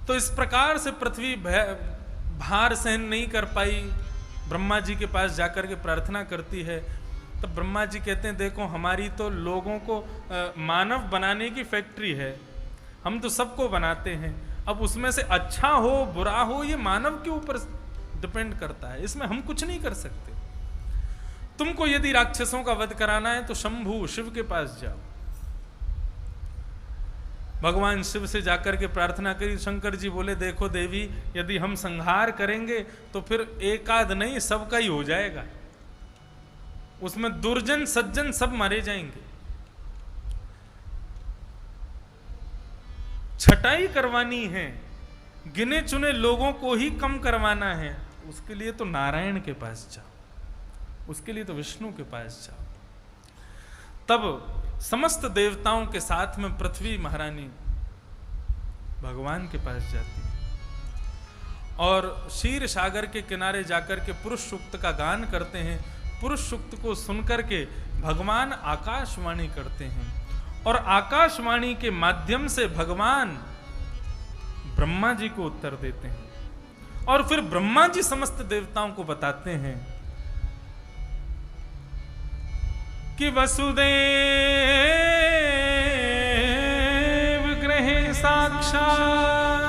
तो इस प्रकार से पृथ्वी भार सहन नहीं कर पाई, ब्रह्मा जी के पास जाकर के प्रार्थना करती है। तो ब्रह्मा जी कहते हैं देखो हमारी तो लोगों को मानव बनाने की फैक्ट्री है, हम तो सबको बनाते हैं, अब उसमें से अच्छा हो बुरा हो ये मानव के ऊपर डिपेंड करता है, इसमें हम कुछ नहीं कर सकते। तुमको यदि राक्षसों का वध कराना है तो शंभु शिव के पास जाओ। भगवान शिव से जाकर के प्रार्थना करी। शंकर जी बोले देखो देवी, यदि हम संहार करेंगे तो फिर एकाद नहीं सबका ही हो जाएगा, उसमें दुर्जन सज्जन सब मारे जाएंगे। छटाई करवानी है, गिने चुने लोगों को ही कम करवाना है, उसके लिए तो नारायण के पास जाओ, उसके लिए तो विष्णु के पास जाओ। तब समस्त देवताओं के साथ में पृथ्वी महारानी भगवान के पास जाती है और क्षीर सागर के किनारे जाकर के पुरुष सूक्त का गान करते हैं। पुरुष सूक्त को सुनकर के भगवान आकाशवाणी करते हैं और आकाशवाणी के माध्यम से भगवान ब्रह्मा जी को उत्तर देते हैं और फिर ब्रह्मा जी समस्त देवताओं को बताते हैं कि वसुदेव ग्रहे साक्षात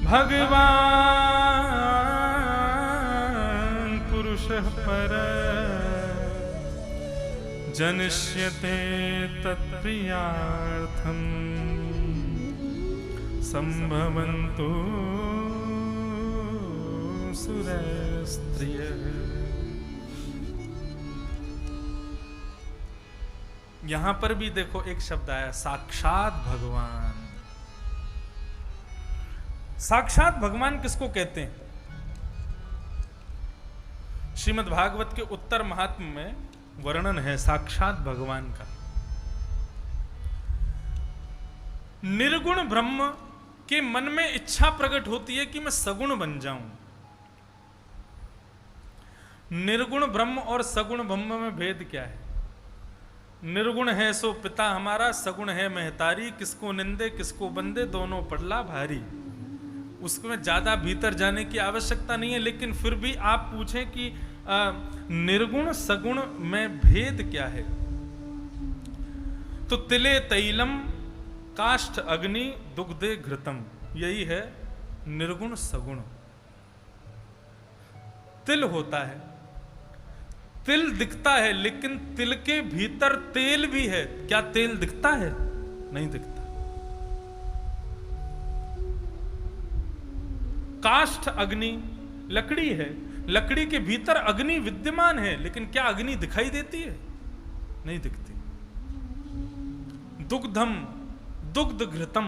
भगवान पुरुषः पर जनिष्यते तत्प्रियार्थम संभवन्तु सुरस्त्रियः। यहां पर भी देखो एक शब्द आया साक्षात भगवान। साक्षात भगवान किसको कहते हैं? श्रीमद् भागवत के उत्तर महात्म्य में वर्णन है साक्षात भगवान का। निर्गुण ब्रह्म के मन में इच्छा प्रकट होती है कि मैं सगुण बन जाऊं। निर्गुण ब्रह्म और सगुण ब्रह्म में भेद क्या है? निर्गुण है सो पिता हमारा, सगुण है महतारी, किसको निंदे किसको बंदे दोनों पड़ला भारी। उसमें ज्यादा भीतर जाने की आवश्यकता नहीं है, लेकिन फिर भी आप पूछें कि निर्गुण सगुण में भेद क्या है, तो तिले तैलम काष्ठ अग्नि दुग्धे घृतम, यही है निर्गुण सगुण। तिल होता है, तिल दिखता है, लेकिन तिल के भीतर तेल भी है। क्या तेल दिखता है? नहीं दिखता। काष्ठ अग्नि लकड़ी है, लकड़ी के भीतर अग्नि विद्यमान है, लेकिन क्या अग्नि दिखाई देती है? नहीं दिखती। दुग्धम दुग्ध घृतम,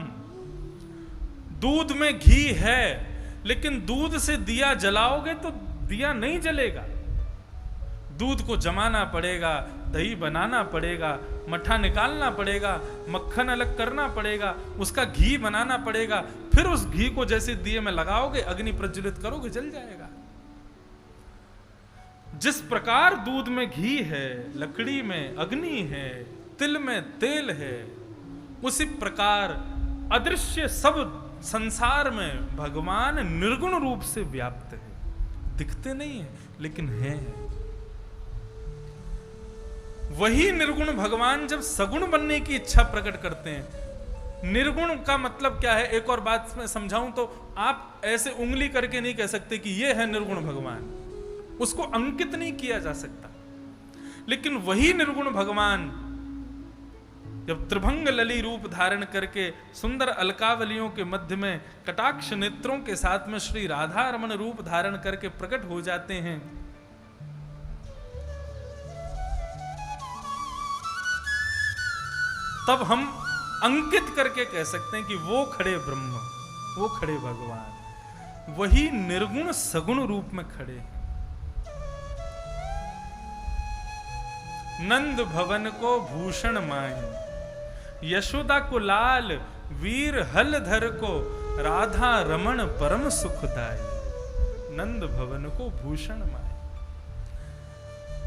दूध में घी है, लेकिन दूध से दिया जलाओगे तो दिया नहीं जलेगा। दूध को जमाना पड़ेगा, दही बनाना पड़ेगा, मट्ठा निकालना पड़ेगा, मक्खन अलग करना पड़ेगा, उसका घी बनाना पड़ेगा, फिर उस घी को जैसे दिए में लगाओगे, अग्नि प्रज्वलित करोगे, जल जाएगा। जिस प्रकार दूध में घी है, लकड़ी में अग्नि है, तिल में तेल है, उसी प्रकार अदृश्य सब संसार में भगवान निर्गुण रूप से व्याप्त है। दिखते नहीं है, लेकिन है। वही निर्गुण भगवान जब सगुण बनने की इच्छा प्रकट करते हैं। निर्गुण का मतलब क्या है? एक और बात मैं समझाऊं तो आप ऐसे उंगली करके नहीं कह सकते कि ये है निर्गुण भगवान, उसको अंकित नहीं किया जा सकता। लेकिन वही निर्गुण भगवान जब त्रिभंग लली रूप धारण करके सुंदर अलकावलियों के मध्य में कटाक्ष नेत्रों के साथ में श्री राधा रमण रूप धारण करके प्रकट हो जाते हैं, तब हम अंकित करके कह सकते हैं कि वो खड़े ब्रह्म, वो खड़े भगवान, वही निर्गुण सगुण रूप में खड़े हैं। नंद भवन को भूषण माही, यशोदा को लाल, वीर हलधर को राधा रमण परम सुखदाई। नंद भवन को भूषण माही।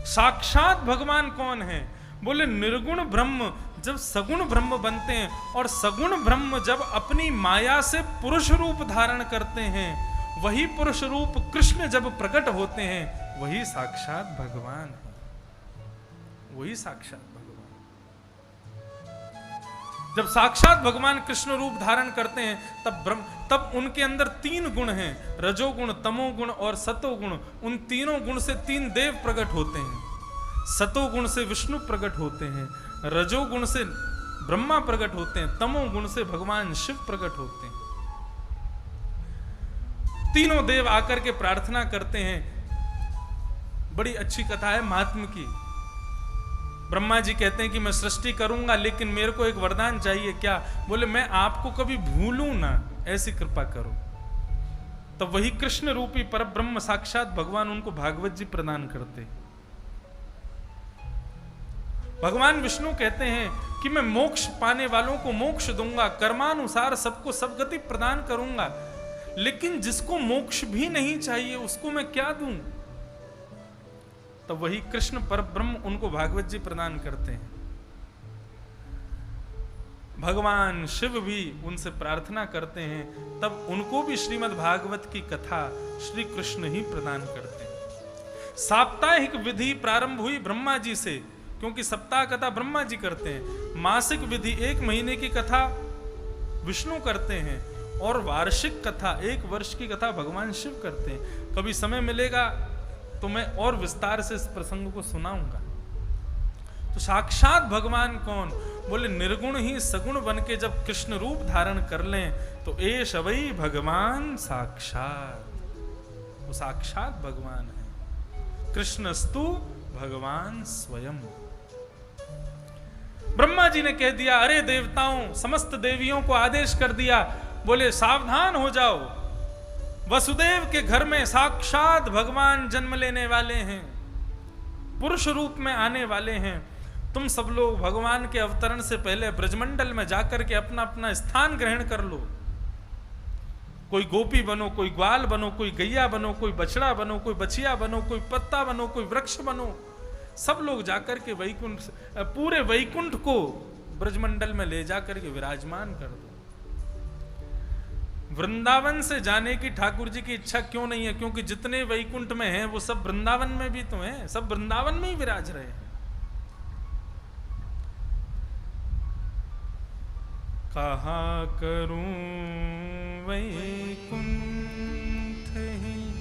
साक्षात भगवान कौन है? बोले निर्गुण ब्रह्म जब सगुण ब्रह्म बनते हैं, और सगुण ब्रह्म जब अपनी माया से पुरुष रूप धारण करते हैं, वही पुरुष रूप कृष्ण जब प्रकट होते हैं, वही साक्षात भगवान है, वही साक्षात भगवान। जब साक्षात भगवान कृष्ण रूप धारण करते हैं, तब उनके अंदर 3 गुण हैं, रजोगुण, तमोगुण और सतोगुण। उन तीनों गुण से 3 देव प्रकट होते हैं। सतोगुण से विष्णु प्रकट होते हैं, रजोगुण से ब्रह्मा प्रकट होते हैं, तमोगुण से भगवान शिव प्रकट होते हैं। तीनों देव आकर के प्रार्थना करते हैं। बड़ी अच्छी कथा है महात्म की। ब्रह्मा जी कहते हैं कि मैं सृष्टि करूंगा, लेकिन मेरे को एक वरदान चाहिए। क्या? बोले मैं आपको कभी भूलूं ना, ऐसी कृपा करो। तब वही कृष्ण रूपी पर ब्रह्म साक्षात भगवान उनको भागवत जी प्रदान करते। भगवान विष्णु कहते हैं कि मैं मोक्ष पाने वालों को मोक्ष दूंगा, कर्मानुसार सबको सदगति प्रदान करूंगा, लेकिन जिसको मोक्ष भी नहीं चाहिए उसको मैं क्या दूं? तब वही कृष्ण पर ब्रह्म उनको भागवत जी प्रदान करते हैं। भगवान शिव भी उनसे प्रार्थना करते हैं, तब उनको भी श्रीमद् भागवत की कथा श्री कृष्ण ही प्रदान करते हैं। साप्ताहिक विधि प्रारंभ हुई ब्रह्मा जी से, क्योंकि सप्ताह कथा ब्रह्मा जी करते हैं। मासिक विधि 1 महीने की कथा विष्णु करते हैं, और वार्षिक कथा 1 वर्ष की कथा भगवान शिव करते हैं। कभी समय मिलेगा तो मैं और विस्तार से इस प्रसंग को सुनाऊंगा। तो साक्षात भगवान कौन? बोले निर्गुण ही सगुण बन के जब कृष्ण रूप धारण कर लें तो एष वही भगवान साक्षात, वो साक्षात भगवान है। कृष्णस्तु भगवान स्वयं। ब्रह्मा जी ने कह दिया, अरे देवताओं, समस्त देवियों को आदेश कर दिया, बोले सावधान हो जाओ, वसुदेव के घर में साक्षात भगवान जन्म लेने वाले हैं, पुरुष रूप में आने वाले हैं। तुम सब लोग भगवान के अवतरण से पहले ब्रजमंडल में जाकर के अपना अपना स्थान ग्रहण कर लो। कोई गोपी बनो, कोई ग्वाल बनो, कोई गैया बनो, कोई बछड़ा बनो, कोई बछिया बनो, कोई पत्ता बनो, कोई वृक्ष बनो। सब लोग जाकर के वैकुंठ, पूरे वैकुंठ को ब्रजमंडल में ले जाकर के विराजमान कर दो। वृंदावन से जाने की ठाकुर जी की इच्छा क्यों नहीं है? क्योंकि जितने वैकुंठ में हैं वो सब वृंदावन में भी तो हैं, सब वृंदावन में ही विराज रहे हैं। कहा करूं वैकुंठ ही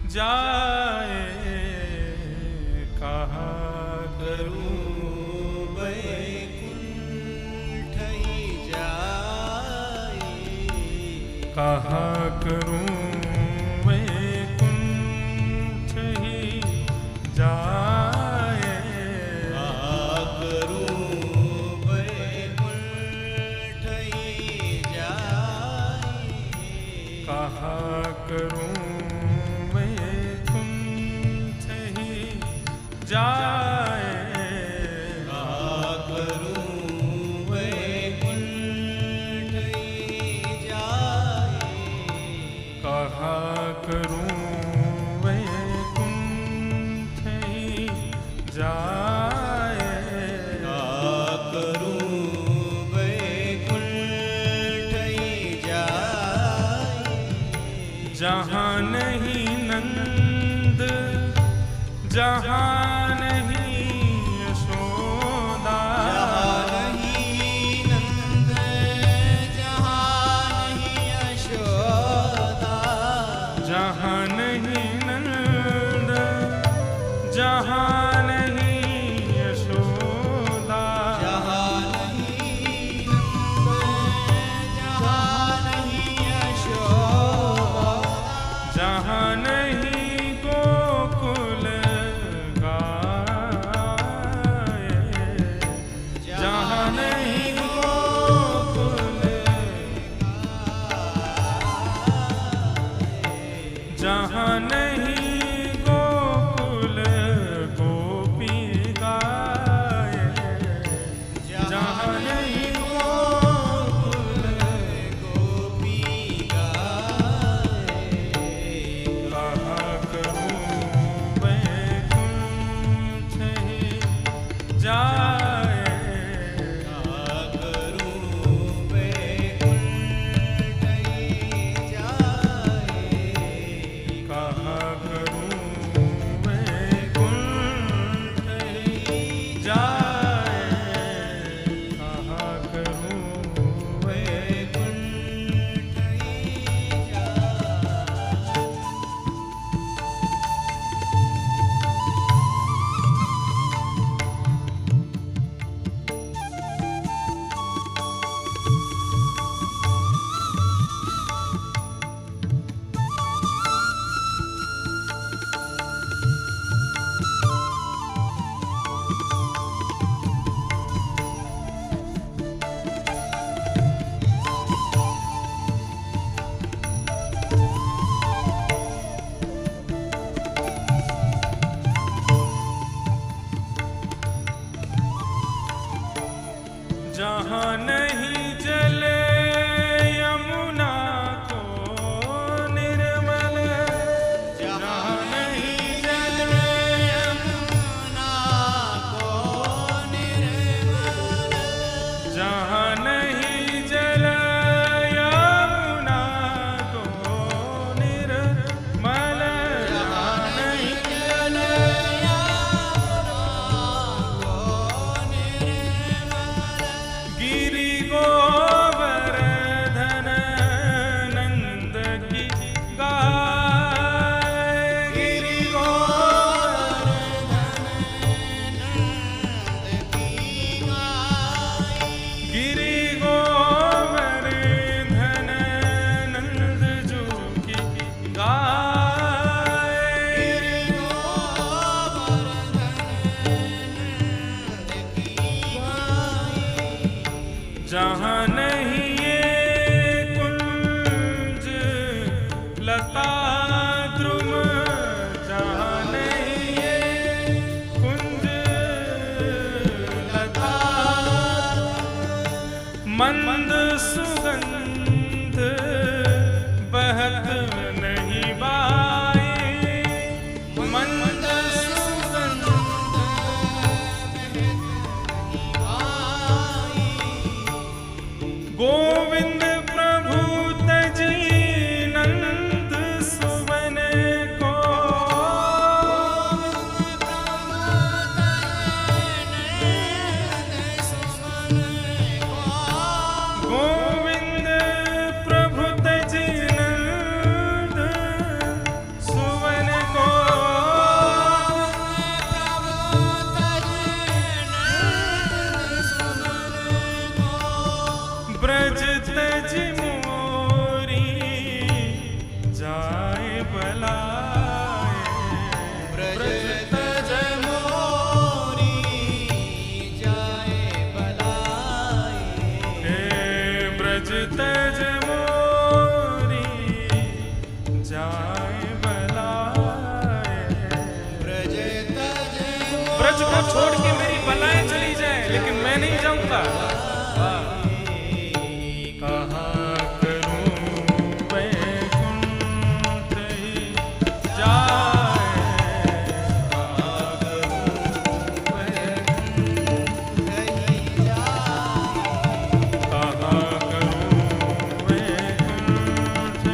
जाए, कहा करूं वैकुंठ ही जाए, कहा करूं वैकुंठ ही जाए, कहा करूं वैकुंठ ही जाए, कहा करूं वैकुंठ ही जाए, कहा करूं वैकुंठ ही जाए, कहा करूं वैकुंठ ही जाए, कहा करूं वैकुंठ ही जाए। जहाँ नहीं नंद, जहाँ नहीं यशोदा, जहाँ नहीं नंद, जहाँ नहीं यशोदा, जहाँ नहीं नंद, जहाँ नहीं यशोदा, जहाँ नहीं नंद, जहाँ नहीं यशोदा, जहाँ नहीं गोकुल गाए, जहाँ नहीं गोकुल गाए, जहाँ नहीं गोकुल गोपी गाए, जहाँ नहीं गोकुल गोपी गाए, कहा करूं वैकुंठ ही जाए, जहाँ नहीं जले यमुना को निर्मल, जहाँ नहीं जले यमुना को निर्मल, जहाँ नहीं जले यमुना को निर्मल, जहाँ नहीं जले गिरि गोवर्धन नंद की गाय, गिरि गोवर्धन नंद की गाय, गिरि गोवर्धन नंद जो की गाय, गिरि गोवर्धन नंद की गाय, जहाँ नहीं ये कुंज लता द्रुम, जहाँ नहीं ये कुंज लता, मंद सुगंध बहत नहीं बाई, मंद सुगंध गोविंद प्रभु तजी नंद सुवन को, गोविंद प्रभु तजी नंद सुवन को, ब्रज तज मोरी जाए बलाए, ब्रज तज मोरी जाए बलाए, ब्रज तज मोरी जाए बलाए, ब्रज को छोड़ के मेरी बलाएं चली जाए, लेकिन मैं नहीं जाऊंगा। कहाँ करूं वैकुंठ ही जाए, कहाँ करूं वैकुंठ ही जाए, कहाँ करूं वैकुंठ ही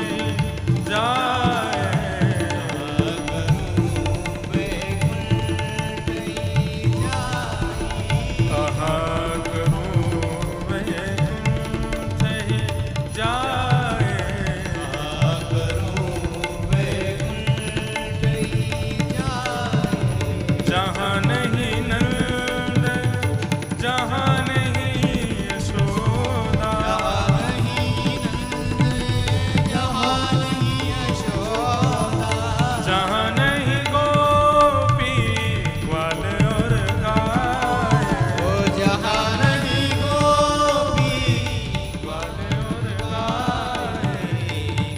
जाए, कहाँ करूं वैकुंठ ही जाए, जहाँ नहीं नंद, जहाँ नहीं यशोदा, जहाँ नहीं गोपी ग्वाल और गाय, जहाँ नहीं गोपी ग्वाल और गाय,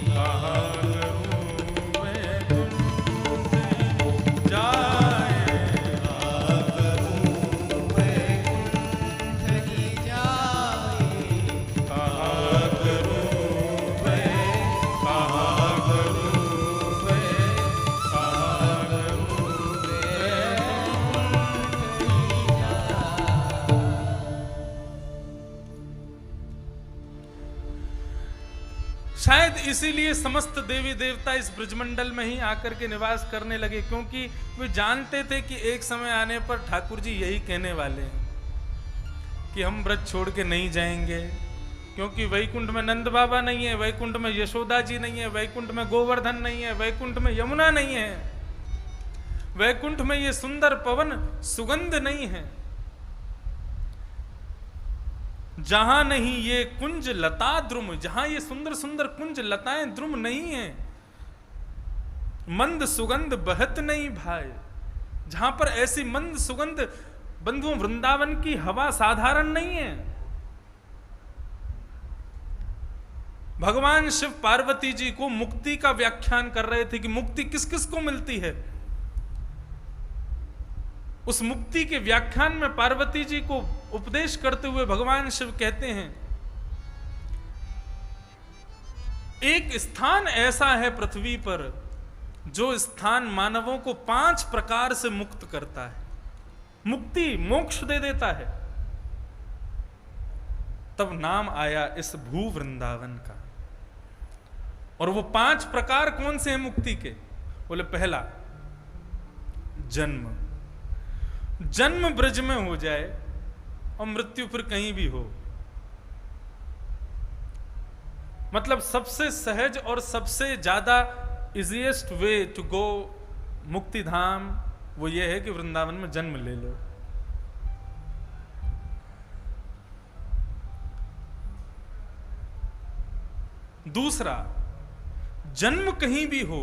कहाँ करूं वैकुंठ ही जाए, कहाँ करूं वैकुंठ ही जाए, कहाँ करूं कहाँ करूं कहाँ करूं शायद इसीलिए समस्त देवी देवता इस ब्रजमंडल में ही आकर के निवास करने लगे, क्योंकि वे जानते थे कि एक समय आने पर ठाकुर जी यही कहने वाले हैं कि हम ब्रज छोड़ के नहीं जाएंगे, क्योंकि वैकुंठ में नंद बाबा नहीं है, वैकुंठ में यशोदा जी नहीं है, वैकुंठ में गोवर्धन नहीं है, वैकुंठ में यमुना नहीं है, वैकुंठ में ये सुंदर पवन सुगंध नहीं है, जहां नहीं ये कुंज लता द्रुम, जहां ये सुंदर सुंदर कुंज लताएं द्रुम नहीं है, मंद सुगंध बहत नहीं भाई, जहां पर ऐसी मंद सुगंध, बंधुओं वृंदावन की हवा साधारण नहीं है। भगवान शिव पार्वती जी को मुक्ति का व्याख्यान कर रहे थे कि मुक्ति किस किस को मिलती है। उस मुक्ति के व्याख्यान में पार्वती जी को उपदेश करते हुए भगवान शिव कहते हैं, एक स्थान ऐसा है पृथ्वी पर जो स्थान मानवों को 5 प्रकार से मुक्त करता है, मुक्ति मोक्ष दे देता है। तब नाम आया इस भू वृंदावन का। और वो 5 प्रकार कौन से हैं मुक्ति के? बोले पहला, जन्म, जन्म ब्रज में हो जाए और मृत्यु फिर कहीं भी हो। मतलब सबसे सहज और सबसे ज्यादा इजीएस्ट वे टू गो मुक्ति धाम वो ये है कि वृंदावन में जन्म ले लो। दूसरा, जन्म कहीं भी हो,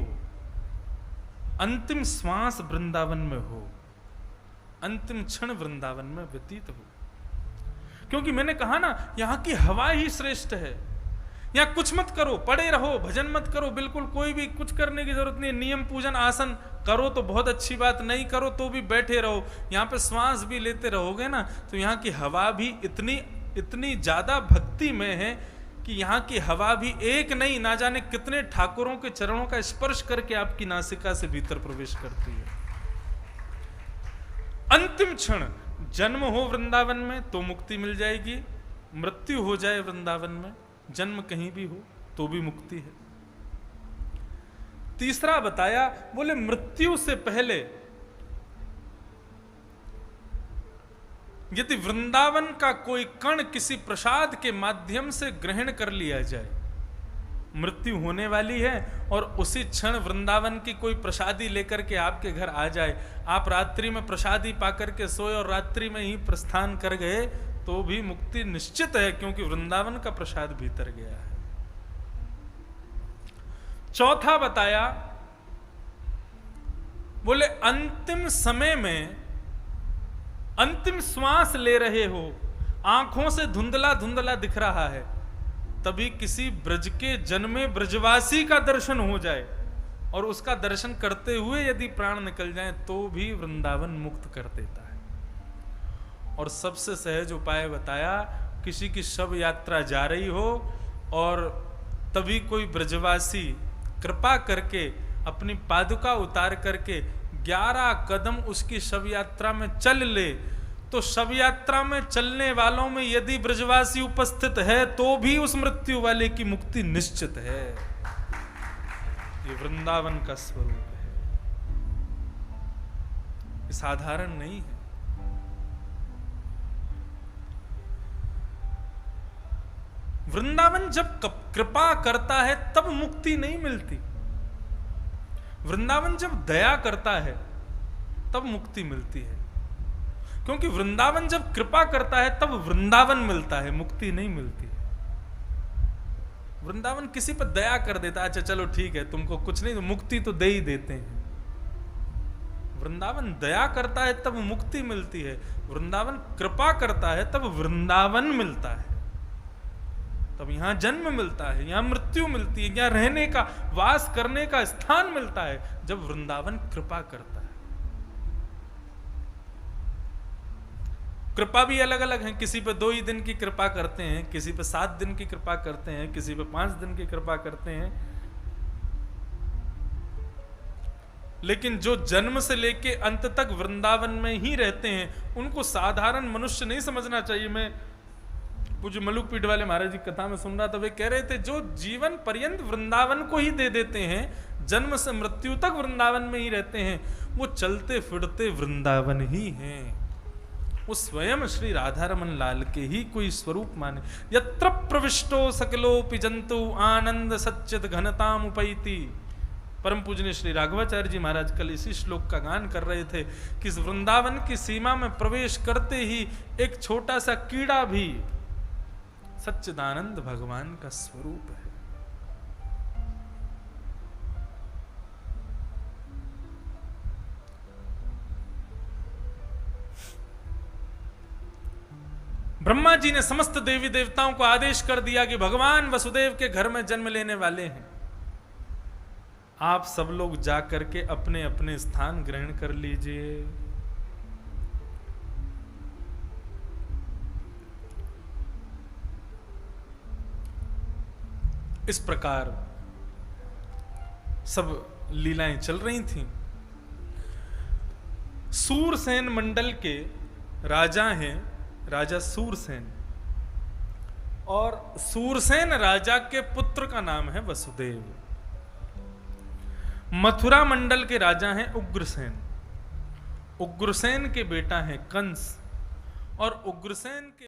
अंतिम श्वास वृंदावन में हो, अंतिम क्षण वृंदावन में व्यतीत हो। क्योंकि मैंने कहा ना, यहां की हवा ही श्रेष्ठ है। यहां कुछ मत करो, पड़े रहो, भजन मत करो, बिल्कुल कोई भी कुछ करने की जरूरत नहीं। नियम पूजन आसन करो तो बहुत अच्छी बात, नहीं करो तो भी बैठे रहो। यहां पे श्वास भी लेते रहोगे ना, तो यहां की हवा भी इतनी ज्यादा भक्ति में है कि यहाँ की हवा भी एक नहीं, ना जाने कितने ठाकुरों के चरणों का स्पर्श करके आपकी नासिका से भीतर प्रवेश करती है। अंतिम क्षण जन्म हो वृंदावन में तो मुक्ति मिल जाएगी, मृत्यु हो जाए वृंदावन में, जन्म कहीं भी हो तो भी मुक्ति है। तीसरा बताया, बोले मृत्यु से पहले यदि वृंदावन का कोई कण किसी प्रसाद के माध्यम से ग्रहण कर लिया जाए, मृत्यु होने वाली है और उसी क्षण वृंदावन की कोई प्रसादी लेकर के आपके घर आ जाए, आप रात्रि में प्रसादी पाकर के सोए और रात्रि में ही प्रस्थान कर गए, तो भी मुक्ति निश्चित है, क्योंकि वृंदावन का प्रसाद भीतर गया है। चौथा बताया, बोले अंतिम समय में अंतिम श्वास ले रहे हो, आंखों से धुंधला धुंधला दिख रहा है, तभी किसी ब्रज के जन्मे ब्रजवासी का दर्शन हो जाए और उसका दर्शन करते हुए यदि प्राण निकल जाए तो भी वृंदावन मुक्त कर देता है। और सबसे सहज उपाय बताया, किसी की शव यात्रा जा रही हो और तभी कोई ब्रजवासी कृपा करके अपनी पादुका उतार करके 11 कदम उसकी शव यात्रा में चल ले, तो शव यात्रा में चलने वालों में यदि ब्रजवासी उपस्थित है तो भी उस मृत्यु वाले की मुक्ति निश्चित है। ये वृंदावन का स्वरूप है, ये साधारण नहीं है। वृंदावन जब कृपा करता है तब मुक्ति नहीं मिलती, वृंदावन जब दया करता है तब मुक्ति मिलती है। क्योंकि वृंदावन जब कृपा करता है तब वृंदावन मिलता है, मुक्ति नहीं मिलती है। वृंदावन किसी पर दया कर देता है, अच्छा चलो ठीक है तुमको कुछ नहीं, तो मुक्ति तो दे ही देते हैं। वृंदावन दया करता है तब मुक्ति मिलती है, वृंदावन कृपा करता है तब वृंदावन मिलता है, तब यहां जन्म मिलता है, यहां मृत्यु मिलती है, यहां रहने का, वास करने का स्थान मिलता है, जब वृंदावन कृपा करता है। कृपा भी अलग अलग है, किसी पे 2 ही दिन की कृपा करते हैं, किसी पे 7 दिन की कृपा करते हैं, किसी पे 5 दिन की कृपा करते हैं। लेकिन जो जन्म से लेके अंत तक वृंदावन में ही रहते हैं, उनको साधारण मनुष्य नहीं समझना चाहिए। मैं पूज्य मलुक पीठ वाले महाराज जी कथा में सुन रहा था, वे कह रहे थे जो जीवन पर्यंत वृंदावन को ही दे देते हैं, जन्म से मृत्यु तक वृंदावन में ही रहते हैं, वो चलते फिरते वृंदावन ही हैं। वो स्वयं श्री राधारमन लाल के ही कोई स्वरूप माने। यत्र प्रविष्टो सकलोपि जंतु आनंद सच्चिद घनताम उपैति। परम पूजनीय श्री राघवाचार्य जी महाराज कल इसी श्लोक का गान कर रहे थे कि इस वृंदावन की सीमा में प्रवेश करते ही एक छोटा सा कीड़ा भी सच्चिदानंद भगवान का स्वरूप है। ब्रह्मा जी ने समस्त देवी देवताओं को आदेश कर दिया कि भगवान वसुदेव के घर में जन्म लेने वाले हैं, आप सब लोग जाकर के अपने अपने स्थान ग्रहण कर लीजिए। इस प्रकार सब लीलाएं चल रही थीं। सूरसेन मंडल के राजा हैं राजा सूरसेन, और सूरसेन राजा के पुत्र का नाम है वसुदेव। मथुरा मंडल के राजा हैं उग्रसेन, उग्रसेन के बेटा हैं कंस, और उग्रसेन के